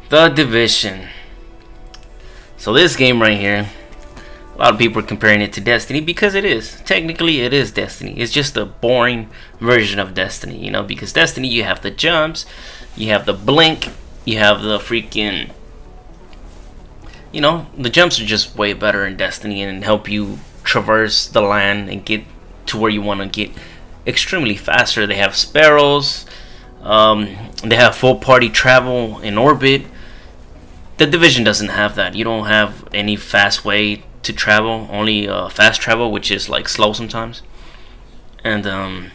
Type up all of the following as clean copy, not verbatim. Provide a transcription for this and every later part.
The Division. So this game right here, a lot of people are comparing it to Destiny because it is. Technically it is Destiny. It's just a boring version of Destiny, you know, because Destiny you have the jumps, you have the blink, you have the freaking, you know, the jumps are just way better in Destiny and help you traverse the land and get to where you want to get extremely faster. They have sparrows, they have full party travel in orbit. The Division doesn't have that. You don't have any fast way to travel, only fast travel, which is like slow sometimes. And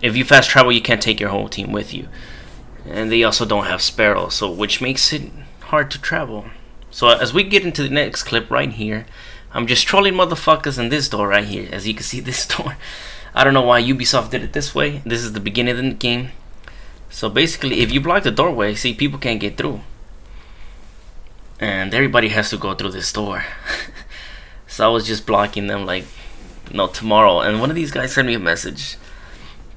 if you fast travel, you can't take your whole team with you. And they also don't have sparrows, so which makes it hard to travel. So as we get into the next clip right here, I'm just trolling motherfuckers in this door right here. As you can see, this door, I don't know why Ubisoft did it this way. This is the beginning of the game. So basically, if you block the doorway, see, people can't get through. And everybody has to go through this door. So I was just blocking them like no tomorrow. And one of these guys sent me a message,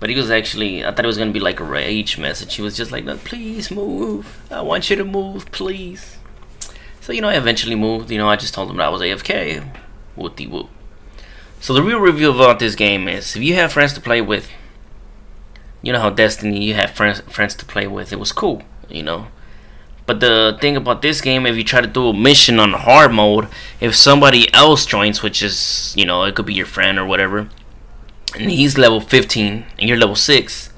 but he was actually, I thought it was gonna be like a rage message. He was just like, no, please move, I want you to move, please. So, you know, I eventually moved. You know, I just told him that I was AFK. Wooty woo. So the real review about this game is, if you have friends to play with, you know how Destiny, you have friends to play with, it was cool, you know. But the thing about this game, if you try to do a mission on hard mode, if somebody else joins, which is, you know, it could be your friend or whatever, and he's level 15 and you're level 6,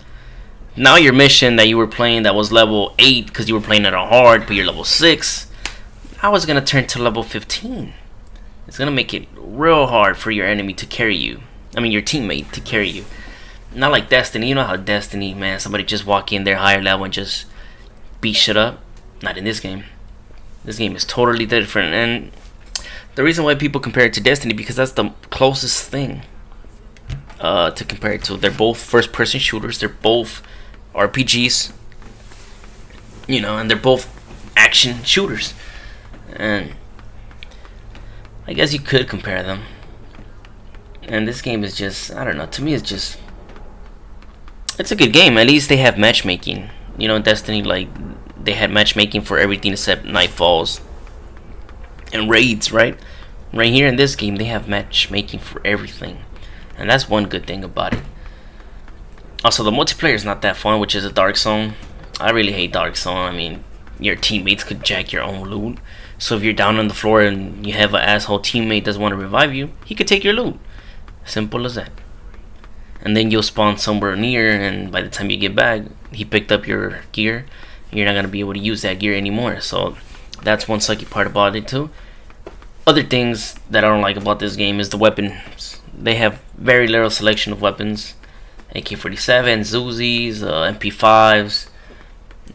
now your mission that you were playing that was level 8 because you were playing it on hard, but you're level 6, now it's going to turn to level 15. It's going to make it real hard for your enemy to carry you. I mean, your teammate to carry you. Not like Destiny. You know how Destiny, man, somebody just walk in there higher level and just beat shit up. Not in this game. This game is totally different, and the reason why people compare it to Destiny, because that's the closest thing to compare it to. They're both first-person shooters. They're both RPGs, you know, and they're both action shooters. And I guess you could compare them. And this game is just, I don't know. To me, it's just, it's a good game. At least they have matchmaking. You know, Destiny, like, they had matchmaking for everything except Nightfalls and raids, right? Right here in this game, they have matchmaking for everything, and that's one good thing about it. Also, the multiplayer is not that fun, which is a Dark Zone. I really hate Dark Zone. I mean, your teammates could jack your own loot. So if you're down on the floor and you have an asshole teammate doesn't want to revive you, he could take your loot. Simple as that. And then you'll spawn somewhere near, and by the time you get back, he picked up your gear. You're not gonna be able to use that gear anymore. So that's one sucky part about it too. Other things that I don't like about this game is the weapons. They have very little selection of weapons. AK-47s, Uzis, MP5s,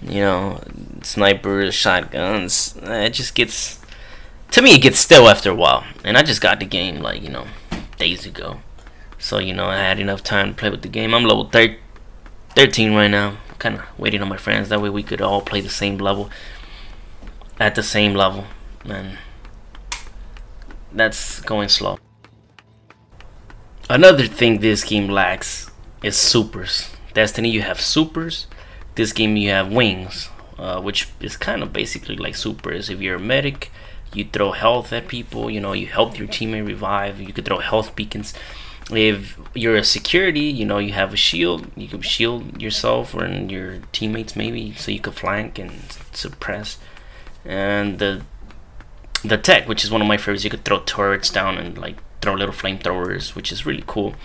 you know, snipers, shotguns. It just gets, to me, it gets stale after a while. And I just got the game like, you know, days ago. So, you know, I had enough time to play with the game. I'm level 13 right now. Kind of waiting on my friends, that way we could all play the same level at the same level, and that's going slow. Another thing this game lacks is supers. Destiny, you have supers. This game you have wings, which is kind of basically like supers. If you're a medic, you throw health at people, you know, you help your teammate revive, you could throw health beacons. If you're a security, you know, you have a shield, you can shield yourself or your teammates maybe, so you can flank and suppress. And the tech, which is one of my favorites, you could throw turrets down and like throw little flamethrowers, which is really cool.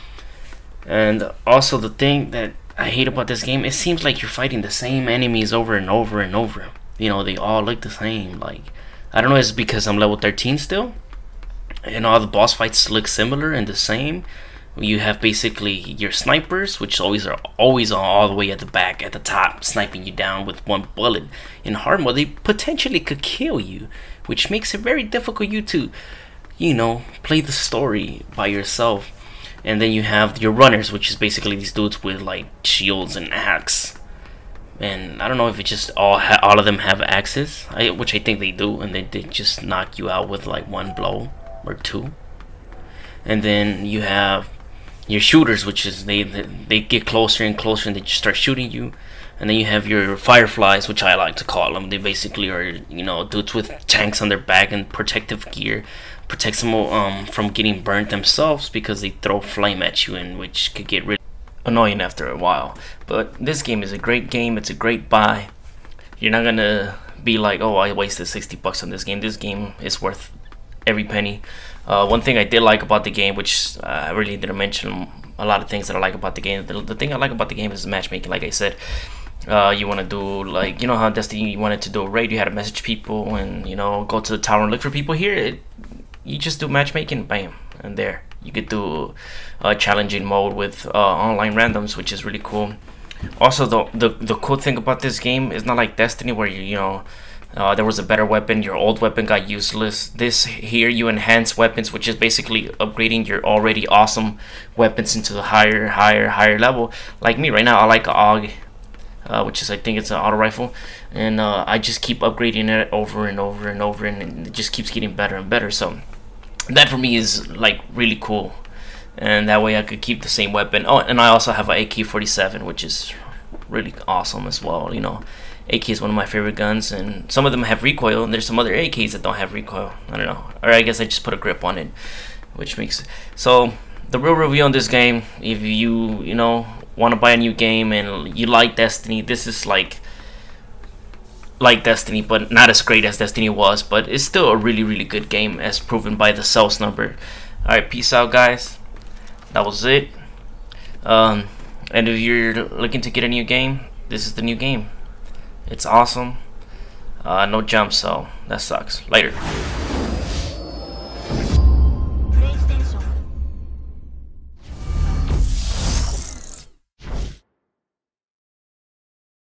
And also the thing that I hate about this game, it seems like you're fighting the same enemies over and over and over. You know, they all look the same. Like, I don't know, it's because I'm level 13 still, and all the boss fights look similar and the same. You have basically your snipers, which always are all the way at the back, at the top, sniping you down with one bullet. In hard mode, they potentially could kill you, which makes it very difficult you to, you know, play the story by yourself. And then you have your runners, which is basically these dudes with like shields and axe. And I don't know if it just all of them have axes, which I think they do, and they just knock you out with like one blow or two. And then you have your shooters, which is they get closer and closer and they just start shooting you. And then you have your fireflies, which I like to call them. They basically are, you know, dudes with tanks on their back and protective gear. Protects them from getting burnt themselves because they throw flame at you, and which could get really annoying after a while. But this game is a great game. It's a great buy. You're not gonna be like, oh, I wasted 60 bucks on this game. This game is worth every penny. One thing I did like about the game, which I really didn't mention a lot of things that I like about the game. The thing I like about the game is the matchmaking. Like I said, you want to do, like, you know how Destiny, you wanted to do a raid, you had to message people and, you know, go to the tower and look for people. Here you just do matchmaking, bam, and there you could do a challenging mode with online randoms, which is really cool. Also, the cool thing about this game is not like Destiny where you know, there was a better weapon, your old weapon got useless. This here, you enhance weapons, which is basically upgrading your already awesome weapons into the higher level. Like me right now, I like AUG, which is, I think it's an auto rifle, and I just keep upgrading it over and over and over, and it just keeps getting better and better. So that for me is like really cool, and that way I could keep the same weapon. Oh, and I also have an AK-47, which is really awesome as well. You know, AK is one of my favorite guns, and some of them have recoil, and there's some other AKs that don't have recoil. I don't know, or I guess I just put a grip on it, which makes so. The real review on this game, if you know, want to buy a new game and you like Destiny, this is like Destiny, but not as great as Destiny was, but it's still a really good game, as proven by the sales number. Alright, peace out, guys. That was it. And if you're looking to get a new game, this is the new game. It's awesome. No jumps, so that sucks. Later.